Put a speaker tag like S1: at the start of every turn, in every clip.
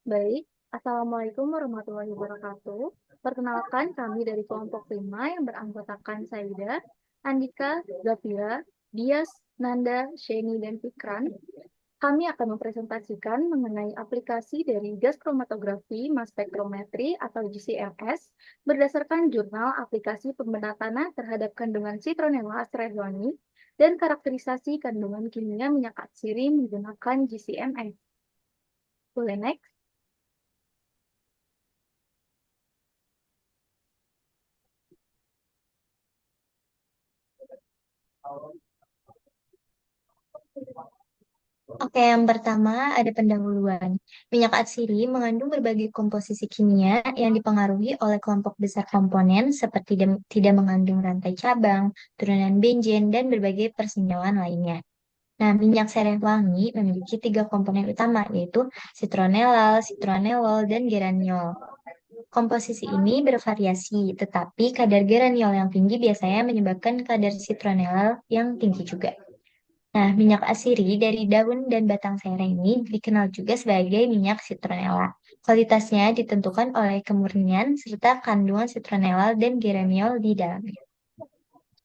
S1: Baik, Assalamualaikum warahmatullahi wabarakatuh. Perkenalkan kami dari kelompok 5 yang beranggotakan Saida, Andika, Zafira, Dias, Nanda, Sheni, dan Fikran. Kami akan mempresentasikan mengenai aplikasi dari gas kromatografi mass spektrometri atau GCMS berdasarkan jurnal aplikasi pembedah tanah terhadap kandungan citronella strehwangi dan karakterisasi kandungan kimia minyak atsiri menggunakan GCMS. Boleh next?
S2: Oke, yang pertama ada pendahuluan. Minyak atsiri mengandung berbagai komposisi kimia yang dipengaruhi oleh kelompok besar komponen seperti tidak mengandung rantai cabang, turunan benzen, dan berbagai persenjauhan lainnya. Nah, minyak sereh wangi memiliki tiga komponen utama, yaitu citronellal, citronellol, dan geraniol. Komposisi ini bervariasi, tetapi kadar geraniol yang tinggi biasanya menyebabkan kadar citronellal yang tinggi juga. Nah, minyak asiri dari daun dan batang sereh ini dikenal juga sebagai minyak citronella. Kualitasnya ditentukan oleh kemurnian serta kandungan citronella dan geraniol di dalamnya.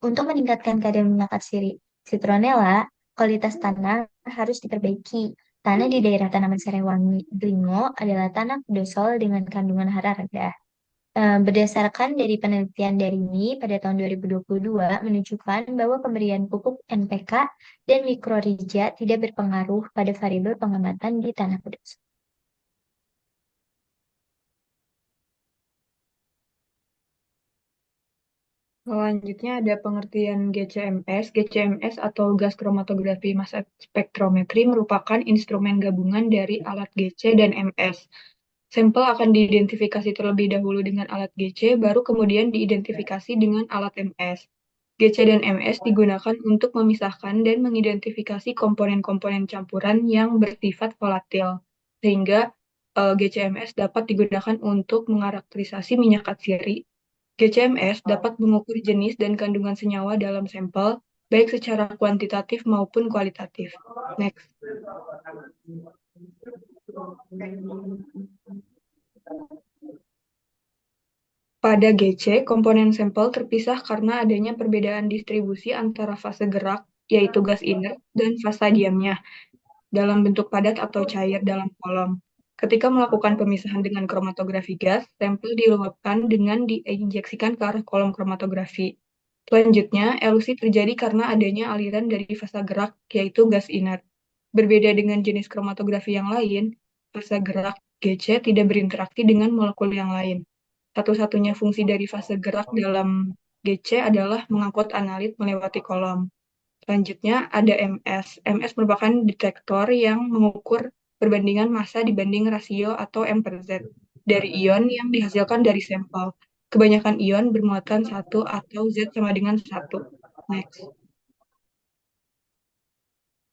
S2: Untuk meningkatkan kadar minyak asiri citronella, kualitas tanah harus diperbaiki. Tanah di daerah tanaman serai wangi Delingo adalah tanah pedosol dengan kandungan hara rendah. Berdasarkan dari penelitian dari ini pada tahun 2022 menunjukkan bahwa pemberian pupuk NPK dan mikrorija tidak berpengaruh pada variabel pengamatan di tanah pedus.
S3: Selanjutnya ada pengertian GCMS. GCMS atau gas kromatografi mass spektrometri merupakan instrumen gabungan dari alat GC dan MS. Sampel akan diidentifikasi terlebih dahulu dengan alat GC, baru kemudian diidentifikasi dengan alat MS. GC dan MS digunakan untuk memisahkan dan mengidentifikasi komponen-komponen campuran yang bersifat volatil, sehingga GCMS dapat digunakan untuk mengarakterisasi minyak atsiri. GCMS dapat mengukur jenis dan kandungan senyawa dalam sampel, baik secara kuantitatif maupun kualitatif. Next. Pada GC, komponen sampel terpisah karena adanya perbedaan distribusi antara fase gerak, yaitu gas inert, dan fase diamnya, dalam bentuk padat atau cair dalam kolom. Ketika melakukan pemisahan dengan kromatografi gas, sampel diluapkan dengan diinjeksikan ke arah kolom kromatografi. Selanjutnya, elusi terjadi karena adanya aliran dari fase gerak, yaitu gas inert. Berbeda dengan jenis kromatografi yang lain, fase gerak GC tidak berinteraksi dengan molekul yang lain. Satu-satunya fungsi dari fase gerak dalam GC adalah mengangkut analit melewati kolom. Selanjutnya ada MS. MS merupakan detektor yang mengukur perbandingan massa dibanding rasio atau M per Z dari ion yang dihasilkan dari sampel. Kebanyakan ion bermuatan 1 atau Z sama dengan 1. Next.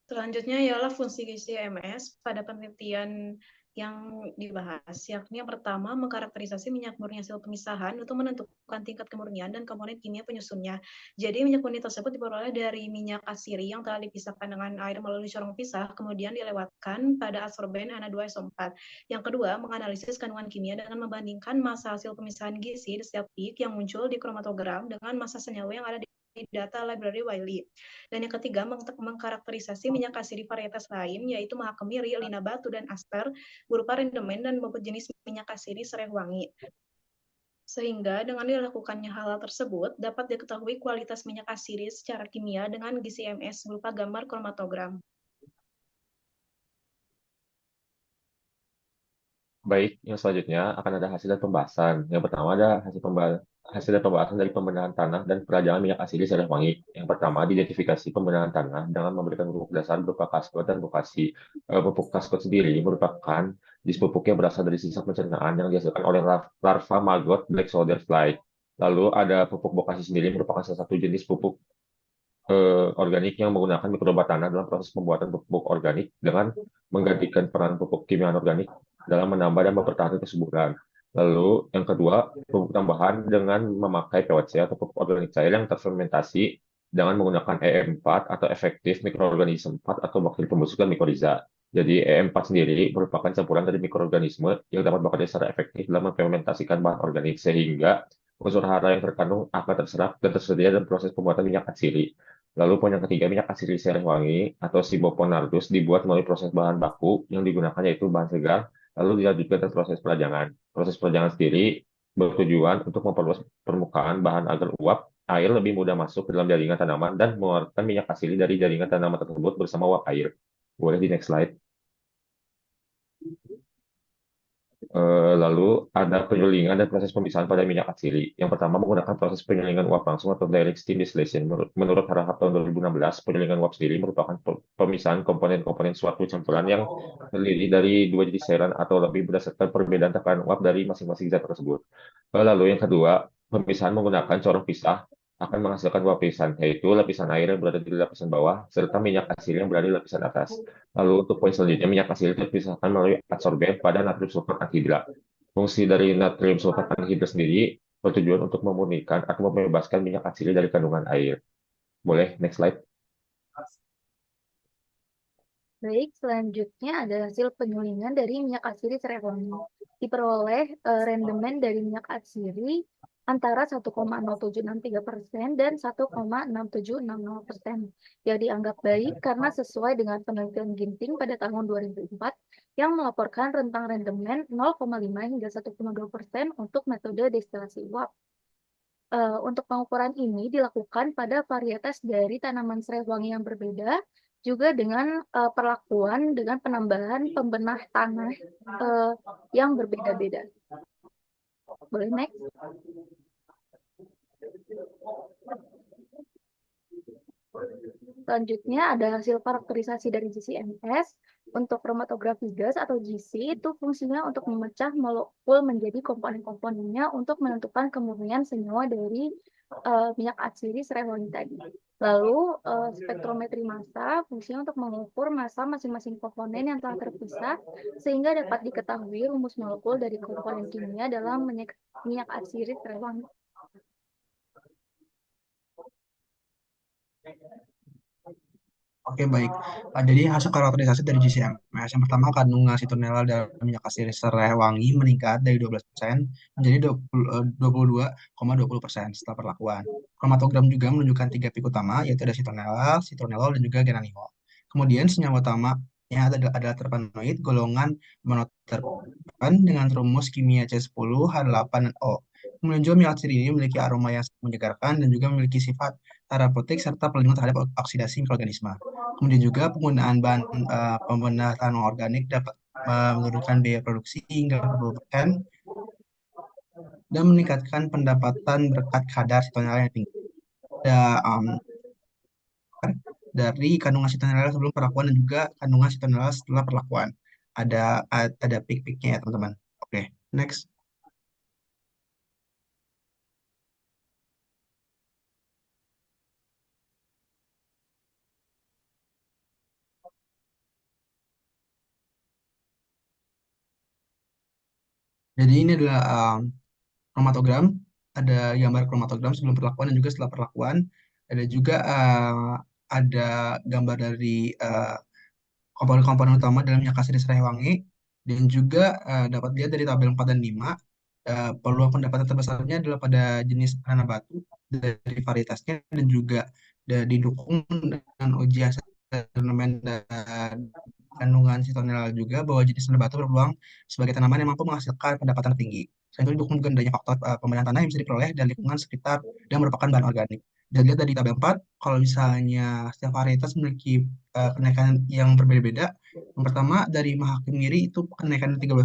S4: Selanjutnya ialah fungsi GCMS pada penelitian yang dibahas, yakni yang pertama mengkarakterisasi minyak murni hasil pemisahan untuk menentukan tingkat kemurnian dan komponen kimia penyusunnya. Jadi minyak murni tersebut diperoleh dari minyak atsiri yang telah dipisahkan dengan air melalui corong pisah, kemudian dilewatkan pada adsorben Na2SO4. Yang kedua, menganalisis kandungan kimia dengan membandingkan massa hasil pemisahan gizi di setiap peak yang muncul di kromatogram dengan massa senyawa yang ada di data library Wiley. Dan yang ketiga, mengkarakterisasi minyak asiri varietas lain, yaitu mahakemiri, lina batu, dan aster, berupa rendemen dan bobot jenis minyak asiri serai wangi. Sehingga dengan dilakukannya hal tersebut, dapat diketahui kualitas minyak asiri secara kimia dengan GCMS berupa gambar kromatogram.
S5: Baik, yang selanjutnya akan ada hasil dan pembahasan. Yang pertama ada hasil dan pembahasan dari pembenahan tanah dan peradangan minyak asiri serai wangi. Yang pertama, identifikasi pembenahan tanah dengan memberikan pupuk dasar berupa kaskot dan bokasi. Pupuk kaskot sendiri merupakan jenis pupuk yang berasal dari sisa pencernaan yang dihasilkan oleh larva maggot black soldier fly. Lalu ada pupuk bokasi sendiri merupakan salah satu jenis pupuk organik yang menggunakan mikroba tanah dalam proses pembuatan pupuk organik dengan menggantikan peran pupuk kimia organik dalam menambah dan mempertahankan kesuburan. Lalu yang kedua, pupuk tambahan dengan memakai POC atau pupuk organik cair yang terfermentasi dengan menggunakan EM4 atau efektif mikroorganisme 4 atau bakteri pembusuk dan mikoriza. Jadi EM4 sendiri merupakan campuran dari mikroorganisme yang dapat bekerja secara efektif dalam memfermentasikan bahan organik sehingga unsur hara yang terkandung akan terserap dan tersedia dalam proses pembuatan minyak atsiri. Lalu poin yang ketiga, minyak atsiri sereh wangi atau Siboponardus dibuat melalui proses bahan baku yang digunakan yaitu bahan segar, lalu dilanjutkan ke proses perajangan. Proses perajangan sendiri bertujuan untuk memperluas permukaan bahan agar uap air lebih mudah masuk ke dalam jaringan tanaman dan mengeluarkan minyak atsiri dari jaringan tanaman tersebut bersama uap air. Boleh di next slide. Lalu ada penyulingan dan proses pemisahan pada minyak atsiri. Yang pertama menggunakan proses penyulingan uap langsung atau direct steam distillation. Menurut Harahap tahun 2016, penyulingan uap sendiri merupakan pemisahan komponen-komponen suatu campuran yang terdiri dari dua jenis cairan atau lebih berdasarkan perbedaan tekanan uap dari masing-masing zat tersebut. Lalu yang kedua, pemisahan menggunakan corong pisah akan menghasilkan dua lapisan, yaitu lapisan air yang berada di lapisan bawah, serta minyak atsiri yang berada di lapisan atas. Lalu untuk poin selanjutnya, minyak atsiri terpisahkan melalui adsorben pada natrium sulfat anhidra. Fungsi dari natrium sulfat anhidra sendiri bertujuan untuk memurnikan atau membebaskan minyak atsiri dari kandungan air. Boleh, next slide.
S1: Baik, selanjutnya ada hasil penyulingan dari minyak atsiri sereh wangi. Diperoleh rendemen dari minyak atsiri antara 1,0763% dan 1,6760% yang dianggap baik karena sesuai dengan penelitian Ginting pada tahun 2004 yang melaporkan rentang rendemen 0,5 hingga 1,2% untuk metode destilasi uap. Untuk pengukuran ini dilakukan pada varietas dari tanaman serai wangi yang berbeda, juga dengan perlakuan dengan penambahan pembenah tanah yang berbeda-beda. Boleh next? Selanjutnya ada hasil karakterisasi dari GC-MS. Untuk kromatografi gas atau GC itu fungsinya untuk memecah molekul menjadi komponen-komponennya untuk menentukan kemurnian senyawa dari minyak atsiri serai wangi tadi. Lalu spektrometri massa fungsinya untuk mengukur massa masing-masing komponen yang telah terpisah sehingga dapat diketahui rumus molekul dari komponen kimia dalam minyak atsiri serai wangi.
S6: Oke, baik. Jadi hasil karakterisasi dari GCMS yang pertama, kandungan citronella dalam minyak atsiri serai wangi meningkat dari 12% menjadi 22,20% setelah perlakuan. Kromatogram juga menunjukkan 3 pik utama, yaitu ada citronella, citronellol, dan juga geraniol. Kemudian senyawa utamanya adalah terpenoid golongan monoterpen dengan rumus kimia C10, H8, dan O. Kemudian juga minyak atsiri ini memiliki aroma yang menyegarkan dan juga memiliki sifat terapeutik serta pelindung terhadap oksidasi mikroorganisme. Kemudian juga penggunaan bahan pembenah tanah organik dapat menurunkan biaya produksi hingga 40% dan meningkatkan pendapatan berkat kadar citronella yang tinggi. Ada dari kandungan citronella sebelum perlakuan dan juga kandungan citronella setelah perlakuan. Ada pik-piknya ya teman-teman. Oke, next. Jadi ini adalah kromatogram, ada gambar kromatogram sebelum perlakuan dan juga setelah perlakuan. Ada juga ada gambar dari komponen-komponen utama dalam minyak atsiri serai wangi, dan juga dapat dilihat dari tabel 4 dan 5, peluang pendapatan terbesarnya adalah pada jenis tanah batu dari varietasnya dan juga didukung dengan uji hasil rendemen dan kandungan citronella juga bahwa jenis tanah batu berpeluang sebagai tanaman yang mampu menghasilkan pendapatan tinggi. Selain itu didukung juga adanya faktor pemberian tanah yang bisa diperoleh dari lingkungan sekitar yang merupakan bahan organik. Dan lihat dari tabel 4, kalau misalnya setiap varietas memiliki kenaikan yang berbeda-beda. Yang pertama dari Mahakimiri itu kenaikan 13%,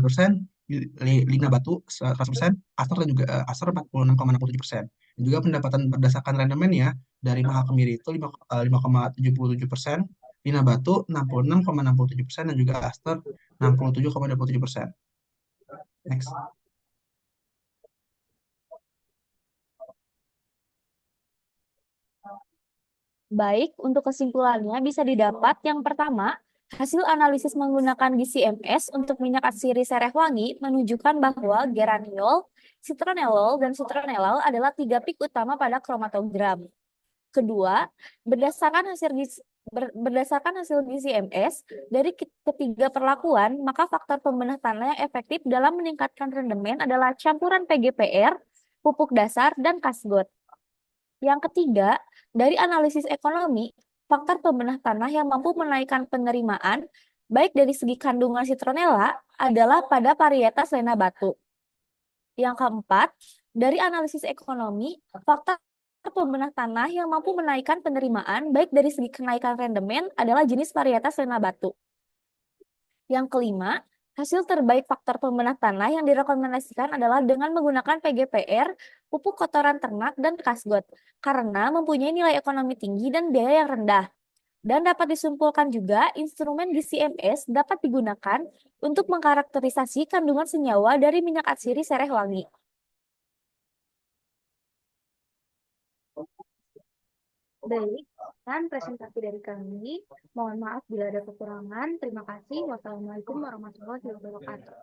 S6: Lina Batu 100%, Astor dan juga Astor 46,67%. Dan juga pendapatan berdasarkan rendemen ya dari Mahakimiri itu 5,77%, Lina Batu 66,67%, dan juga Astor 67,27%. Next.
S7: Baik, untuk kesimpulannya bisa didapat yang pertama, hasil analisis menggunakan GCMS untuk minyak atsiri sereh wangi menunjukkan bahwa geraniol, citronellol, dan citronellal adalah 3 pik utama pada kromatogram. Kedua, berdasarkan Berdasarkan hasil gizi MS, dari ketiga perlakuan, maka faktor pembenah tanah yang efektif dalam meningkatkan rendemen adalah campuran PGPR, pupuk dasar, dan kasgot. Yang ketiga, dari analisis ekonomi, faktor pembenah tanah yang mampu menaikkan penerimaan, baik dari segi kandungan citronella, adalah pada varietas Lena Batu. Yang keempat, dari analisis ekonomi, faktor pembenah tanah yang mampu menaikkan penerimaan baik dari segi kenaikan rendemen adalah jenis varietas Lena Batu. Yang kelima, hasil terbaik faktor pembenah tanah yang direkomendasikan adalah dengan menggunakan PGPR, pupuk kotoran ternak, dan kasgot, karena mempunyai nilai ekonomi tinggi dan biaya yang rendah. Dan dapat disimpulkan juga, instrumen GCMS dapat digunakan untuk mengkarakterisasi kandungan senyawa dari minyak atsiri sereh wangi.
S1: Baik, dan presentasi dari kami. Mohon maaf bila ada kekurangan. Terima kasih. Wassalamualaikum warahmatullahi wabarakatuh.